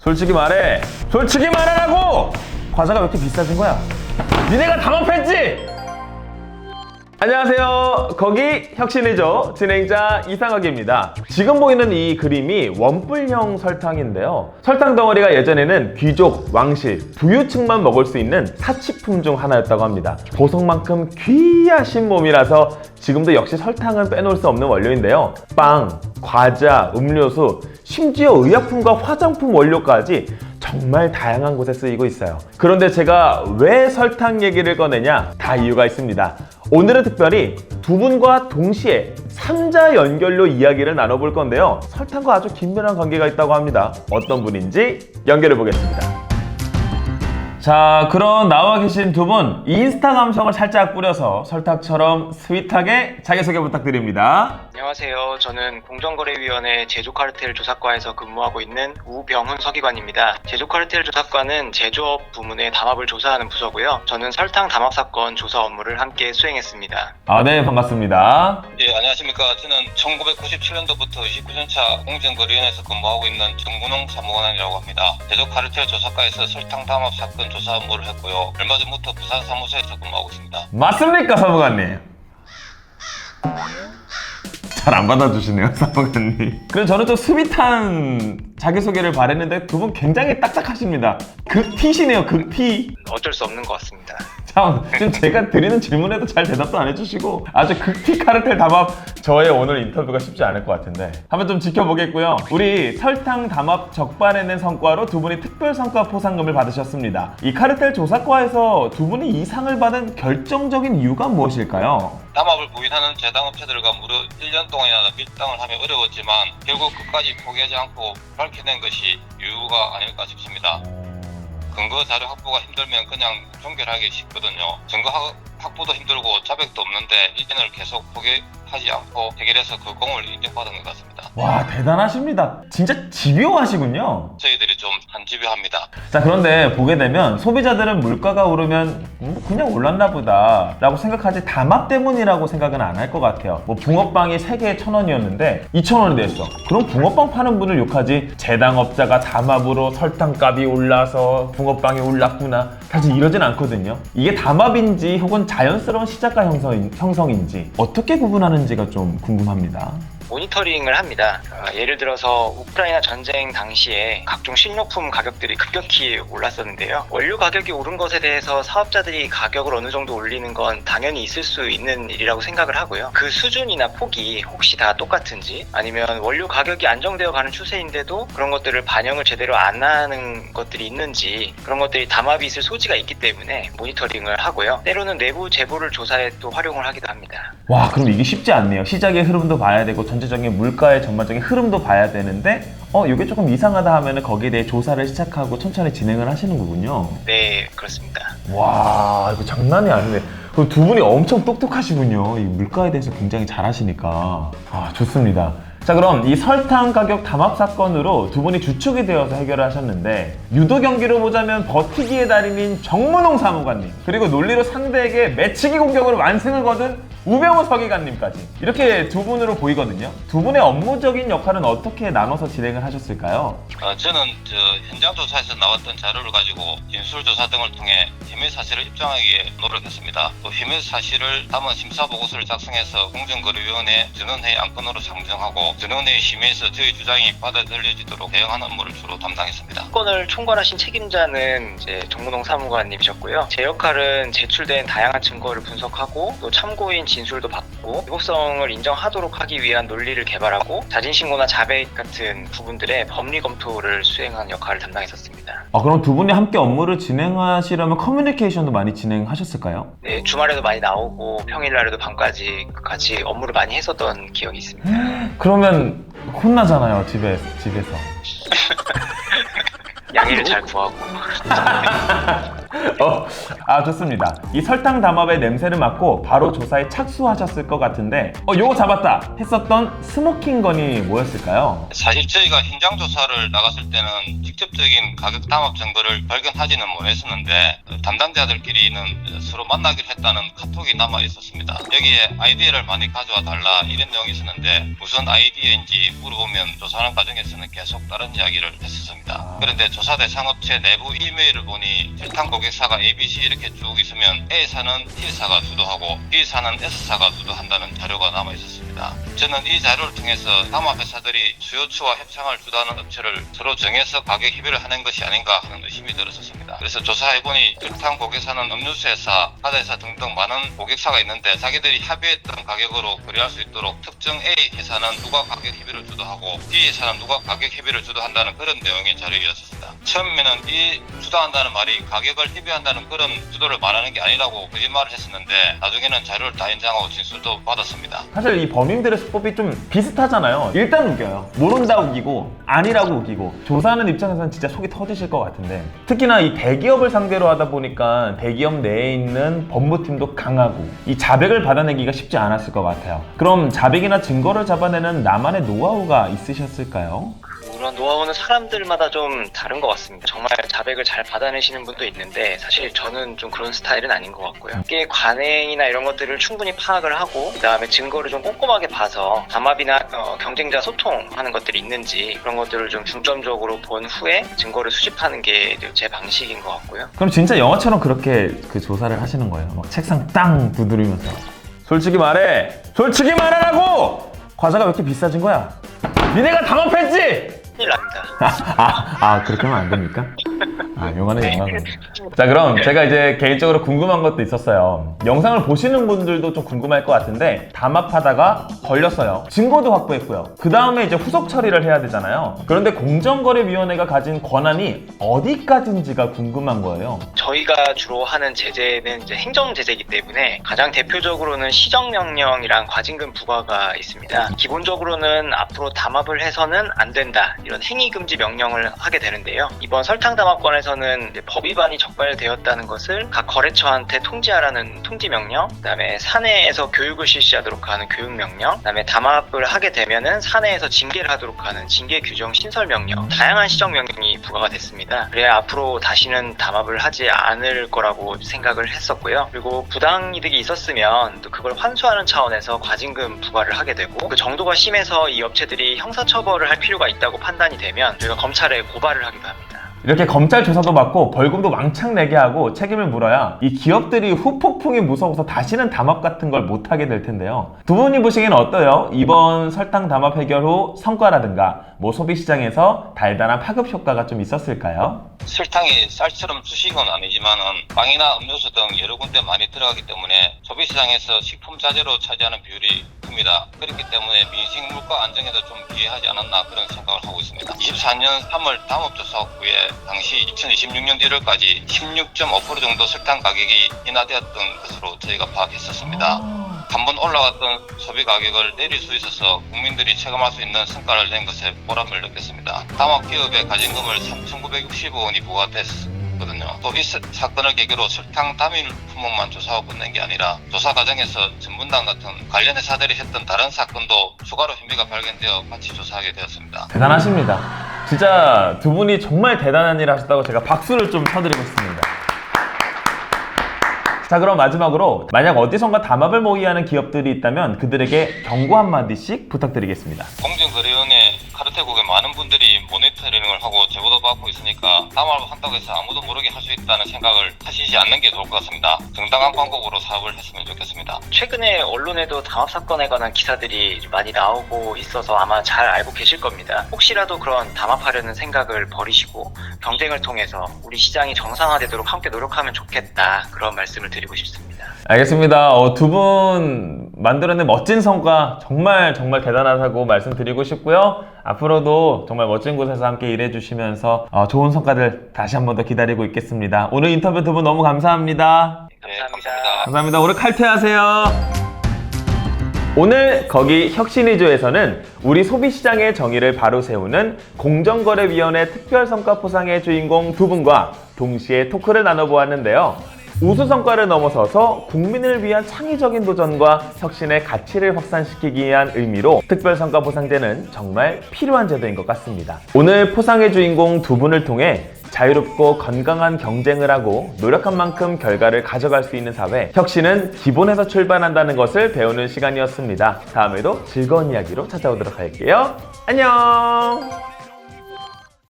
솔직히 말해. 솔직히 말하라고! 과자가 왜 이렇게 비싸진 거야? 니네가 담합했지? 안녕하세요. 거기 혁신이죠. 진행자 이상학입니다. 지금 보이는 이 그림이 원뿔형 설탕인데요. 설탕 덩어리가 예전에는 귀족, 왕실, 부유층만 먹을 수 있는 사치품 중 하나였다고 합니다. 보석만큼 귀하신 몸이라서 지금도 역시 설탕은 빼놓을 수 없는 원료인데요. 빵, 과자, 음료수, 심지어 의약품과 화장품 원료까지 정말 다양한 곳에 쓰이고 있어요. 그런데 제가 왜 설탕 얘기를 꺼내냐? 다 이유가 있습니다. 오늘은 특별히 두 분과 동시에 3자 연결로 이야기를 나눠볼 건데요. 설탕과 아주 긴밀한 관계가 있다고 합니다. 어떤 분인지 연결해 보겠습니다. 자, 그럼 나와 계신 두 분 인스타 감성을 살짝 뿌려서 설탕처럼 스윗하게 자기소개 부탁드립니다. 안녕하세요. 저는 공정거래위원회 제조카르텔 조사과에서 근무하고 있는 우병훈 서기관입니다. 제조카르텔 조사과는 제조업 부문의 담합을 조사하는 부서고요. 저는 설탕 담합 사건 조사 업무를 함께 수행했습니다. 네, 반갑습니다. 예, 안녕하십니까. 저는 1997년도부터 29년차 공정거래위원회에서 근무하고 있는 정문홍 사무관이라고 합니다. 제조카르텔 조사과에서 설탕 담합 사건 조사 업무를 했고요. 얼마 전부터 부산 사무소에서 근무하고 있습니다. 맞습니까, 사무관님? 잘 안 받아주시네요, 사무관님. 그래서 저는 좀 스윗한 자기소개를 바랬는데 두 분 굉장히 딱딱하십니다. 극티시네요, 극티. 어쩔 수 없는 것 같습니다. 참, 지금 제가 드리는 질문에도 잘 대답도 안 해주시고 아주 극티 카르텔 담합. 저의 오늘 인터뷰가 쉽지 않을 것 같은데 한번 좀 지켜보겠고요. 우리 설탕 담합 적발해낸 성과로 두 분이 특별성과 포상금을 받으셨습니다. 이 카르텔 조사과에서 두 분이 이 상을 받은 결정적인 이유가 무엇일까요? 담합을 부인하는 제당업체들과 무려 1년 동안이나 밀당을 하며 어려웠지만 결국 끝까지 포기하지 않고 밝혀낸 것이 이유가 아닐까 싶습니다. 근거 자료 확보가 힘들면 그냥 종결하기 쉽거든요. 증거 확보도 힘들고 자백도 없는데 이전을 계속 포기하지 않고 해결해서 그 공을 인정받은 것 같습니다. 와, 대단하십니다. 진짜 집요하시군요. 저희들이 좀 한집요합니다. 자, 그런데 보게 되면 소비자들은 물가가 오르면 그냥 올랐나 보다 라고 생각하지 담합 때문이라고 생각은 안 할 것 같아요. 뭐 붕어빵이 3개에 1,000원이었는데 2,000원이 됐어. 그럼 붕어빵 파는 분을 욕하지 제당업자가 담합으로 설탕값이 올라서 붕어빵이 올랐구나, 사실 이러진 않거든요. 이게 담합인지 혹은 자연스러운 시작가 형성인지 어떻게 구분하는지가 좀 궁금합니다. 모니터링을 합니다. 예를 들어서 우크라이나 전쟁 당시에 각종 식료품 가격들이 급격히 올랐었는데요. 원료 가격이 오른 것에 대해서 사업자들이 가격을 어느 정도 올리는 건 당연히 있을 수 있는 일이라고 생각을 하고요. 그 수준이나 폭이 혹시 다 똑같은지, 아니면 원료 가격이 안정되어 가는 추세인데도 그런 것들을 반영을 제대로 안 하는 것들이 있는지, 그런 것들이 담합이 있을 소지가 있기 때문에 모니터링을 하고요. 때로는 내부 제보를 조사에 또 활용을 하기도 합니다. 와, 그럼 이게 쉽지 않네요. 시장의 흐름도 봐야 되고 전체적인 물가의 전반적인 흐름도 봐야 되는데 이게 조금 이상하다 하면 거기에 대해 조사를 시작하고 천천히 진행을 하시는 거군요. 네, 그렇습니다. 와, 이거 장난이 아니네. 그럼 두 분이 엄청 똑똑하시군요. 이 물가에 대해서 굉장히 잘 하시니까. 좋습니다. 자, 그럼 이 설탕 가격 담합 사건으로 두 분이 주축이 되어서 해결을 하셨는데, 유도 경기로 보자면 버티기의 달인인 정문홍 사무관님, 그리고 논리로 상대에게 매치기 공격으로 완승을 거둔 우병우 서기관님까지 이렇게 두 분으로 보이거든요. 두 분의 업무적인 역할은 어떻게 나눠서 진행을 하셨을까요? 저는 현장 조사에서 나왔던 자료를 가지고 진술 조사 등을 통해 혐의 사실을 입증하기 위해 노력했습니다. 또 혐의 사실을 담은 심사 보고서를 작성해서 공정거래위원회 전원회의 안건으로 상정하고 전원회의 심의에서 저희 주장이 받아들여지도록 대응하는 업무를 주로 담당했습니다. 사건을 총괄하신 책임자는 이제 정문홍 사무관님이셨고요. 제 역할은 제출된 다양한 증거를 분석하고 또 참고인 진술도 받고 위법성을 인정하도록 하기 위한 논리를 개발하고 자진신고나 자백 같은 부분들의 법리 검토를 수행하는 역할을 담당했었습니다. 그럼 두 분이 함께 업무를 진행하시려면 커뮤니케이션도 많이 진행하셨을까요? 네, 주말에도 많이 나오고 평일날에도 밤까지 같이 업무를 많이 했었던 기억이 있습니다. 그러면 혼나잖아요, 집에서. 양해를 잘 구하고. 아, 좋습니다. 이 설탕 담합의 냄새를 맡고 바로 조사에 착수하셨을 것 같은데 요거 잡았다 했었던 스모킹 건이 뭐였을까요? 사실 저희가 현장 조사를 나갔을 때는 직접적인 가격 담합 증거를 발견하지는 못했었는데 담당자들끼리는 서로 만나기로 했다는 카톡이 남아 있었습니다. 여기에 아이디어를 많이 가져와 달라 이런 내용이 있었는데 무슨 아이디어인지 물어보면 조사하는 과정에서는 계속 다른 이야기를 했었습니다. 그런데 조사 대상 업체 내부 이메일을 보니 설탕 고객사가 ABC 이렇게 쭉 있으면 A사는 T사가 주도하고 B사는 S사가 주도한다는 자료가 남아 있었습니다. 저는 이 자료를 통해서 담합회사들이 수요처와 협상을 주도하는 업체를 서로 정해서 가격 협의를 하는 것이 아닌가 하는 의심이 들었었습니다. 그래서 조사해보니 설탕 고객사는 음료수 회사, 과자회사 등등 많은 고객사가 있는데 자기들이 협의했던 가격으로 거래할 수 있도록 특정 A 회사는 누가 가격 협의를 주도하고 B 회사는 누가 가격 협의를 주도한다는 그런 내용의 자료였습니다. 처음에는 이 주도한다는 말이 가격을 협의한다는 그런 주도를 말하는 게 아니라고 거짓말을 했었는데 나중에는 자료를 다 인정하고 진술도 받았습니다. 사실 이 범인들의 수법이 좀 비슷하잖아요. 일단 우겨요. 모른다 우기고 아니라고 우기고. 조사하는 입장에서는 진짜 속이 터지실 것 같은데 특히나 이 대기업을 상대로 하다 보니까 대기업 내에 있는 법무팀도 강하고 이 자백을 받아내기가 쉽지 않았을 것 같아요. 그럼 자백이나 증거를 잡아내는 나만의 노하우가 있으셨을까요? 그런 노하우는 사람들마다 좀 다른 것 같습니다. 정말 자백을 잘 받아내시는 분도 있는데 사실 저는 좀 그런 스타일은 아닌 것 같고요. 꽤 관행이나 이런 것들을 충분히 파악을 하고 그 다음에 증거를 좀 꼼꼼하게 봐서 담합이나 경쟁자 소통하는 것들이 있는지 그런 것들을 좀 중점적으로 본 후에 증거를 수집하는 게 제 방식인 것 같고요. 그럼 진짜 영화처럼 그렇게 그 조사를 하시는 거예요? 막 책상 땅 두드리면서 솔직히 말해! 솔직히 말하라고! 과자가 왜 이렇게 비싸진 거야? 니네가 담합했지? 큰일 납니다. 그렇게 하면 안 됩니까? 영화는 영화는. 자, 그럼 제가 이제 개인적으로 궁금한 것도 있었어요. 영상을 보시는 분들도 좀 궁금할 것 같은데 담합하다가 걸렸어요. 증거도 확보했고요. 그 다음에 이제 후속 처리를 해야 되잖아요. 그런데 공정거래위원회가 가진 권한이 어디까지인지가 궁금한 거예요. 저희가 주로 하는 제재는 이제 행정제재이기 때문에 가장 대표적으로는 시정명령이랑 과징금 부과가 있습니다. 기본적으로는 앞으로 담합을 해서는 안 된다. 이런 행위금지 명령을 하게 되는데요. 이번 설탕담합권에서는 법 위반이 적발되었다는 것을 각 거래처한테 통지하라는 통지명령, 그 다음에 사내에서 교육을 실시하도록 하는 교육명령, 그 다음에 담합을 하게 되면은 사내에서 징계를 하도록 하는 징계규정 신설명령, 다양한 시정명령이 부과가 됐습니다. 그래야 앞으로 다시는 담합을 하지 않을 거라고 생각을 했었고요. 그리고 부당이득이 있었으면 또 그걸 환수하는 차원에서 과징금 부과를 하게 되고 그 정도가 심해서 이 업체들이 형사처벌을 할 필요가 있다고 판단이 되면 저희가 검찰에 고발을 하기도 합니다. 이렇게 검찰 조사도 받고 벌금도 왕창 내게 하고 책임을 물어야 이 기업들이 후폭풍이 무서워서 다시는 담합 같은 걸 못하게 될 텐데요. 두 분이 보시기엔 어때요? 이번 설탕 담합 해결 후 성과라든가 소비시장에서 달달한 파급 효과가 좀 있었을까요? 설탕이 쌀처럼 수식은 아니지만은 빵이나 음료수 등 여러 군데 많이 들어가기 때문에 소비시장에서 식품 자재로 차지하는 비율이 큽니다. 그렇기 때문에 민생 물가 안정에도 좀 기여하지 않았나 그런 생각을 하고 있습니다. 24년 3월 담합조사 후에 당시 2026년 1월까지 16.5% 정도 설탕 가격이 인하되었던 것으로 저희가 파악했었습니다. 한번 올라갔던 소비 가격을 내릴 수 있어서 국민들이 체감할 수 있는 성과를 낸 것에 보람을 느꼈습니다. 담합 기업의 가진금을 3,960원이 부과됐거든요. 또 이 사건을 계기로 설탕 담일 품목만 조사하고 끝낸 게 아니라 조사 과정에서 전문당 같은 관련 회사들이 했던 다른 사건도 추가로 혐의가 발견되어 같이 조사하게 되었습니다. 대단하십니다. 진짜 두 분이 정말 대단한 일 하셨다고 제가 박수를 좀 쳐드리고 싶습니다. 자, 그럼 마지막으로 만약 어디선가 담합을 모의하는 기업들이 있다면 그들에게 경고 한마디씩 부탁드리겠습니다. 공정거래위원회 카르텔국에 많은 분들이 모니터링을 하고 제보도 받고 있으니까 담합을 한다고 해서 아무도 모르게 할 수 있다는 생각을 하시지 않는 게 좋을 것 같습니다. 정당한 방법으로 사업을 했으면 좋겠습니다. 최근에 언론에도 담합 사건에 관한 기사들이 많이 나오고 있어서 아마 잘 알고 계실 겁니다. 혹시라도 그런 담합하려는 생각을 버리시고 경쟁을 통해서 우리 시장이 정상화되도록 함께 노력하면 좋겠다. 그런 말씀을 드리고 싶습니다. 알겠습니다. 두 분 만들어낸 멋진 성과 정말 대단하다고 말씀드리고 싶고요. 앞으로도 정말 멋진 곳에서 함께 일해주시면서 좋은 성과들 다시 한 번 더 기다리고 있겠습니다. 오늘 인터뷰 두 분 너무 감사합니다. 네, 감사합니다. 감사합니다. 오늘 칼퇴하세요. 오늘 거기 혁신위조에서는 우리 소비시장의 정의를 바로 세우는 공정거래위원회 특별성과 포상의 주인공 두 분과 동시에 토크를 나눠보았는데요. 우수 성과를 넘어서서 국민을 위한 창의적인 도전과 혁신의 가치를 확산시키기 위한 의미로 특별성과 보상제는 정말 필요한 제도인 것 같습니다. 오늘 포상의 주인공 두 분을 통해 자유롭고 건강한 경쟁을 하고 노력한 만큼 결과를 가져갈 수 있는 사회, 혁신은 기본에서 출발한다는 것을 배우는 시간이었습니다. 다음에도 즐거운 이야기로 찾아오도록 할게요. 안녕!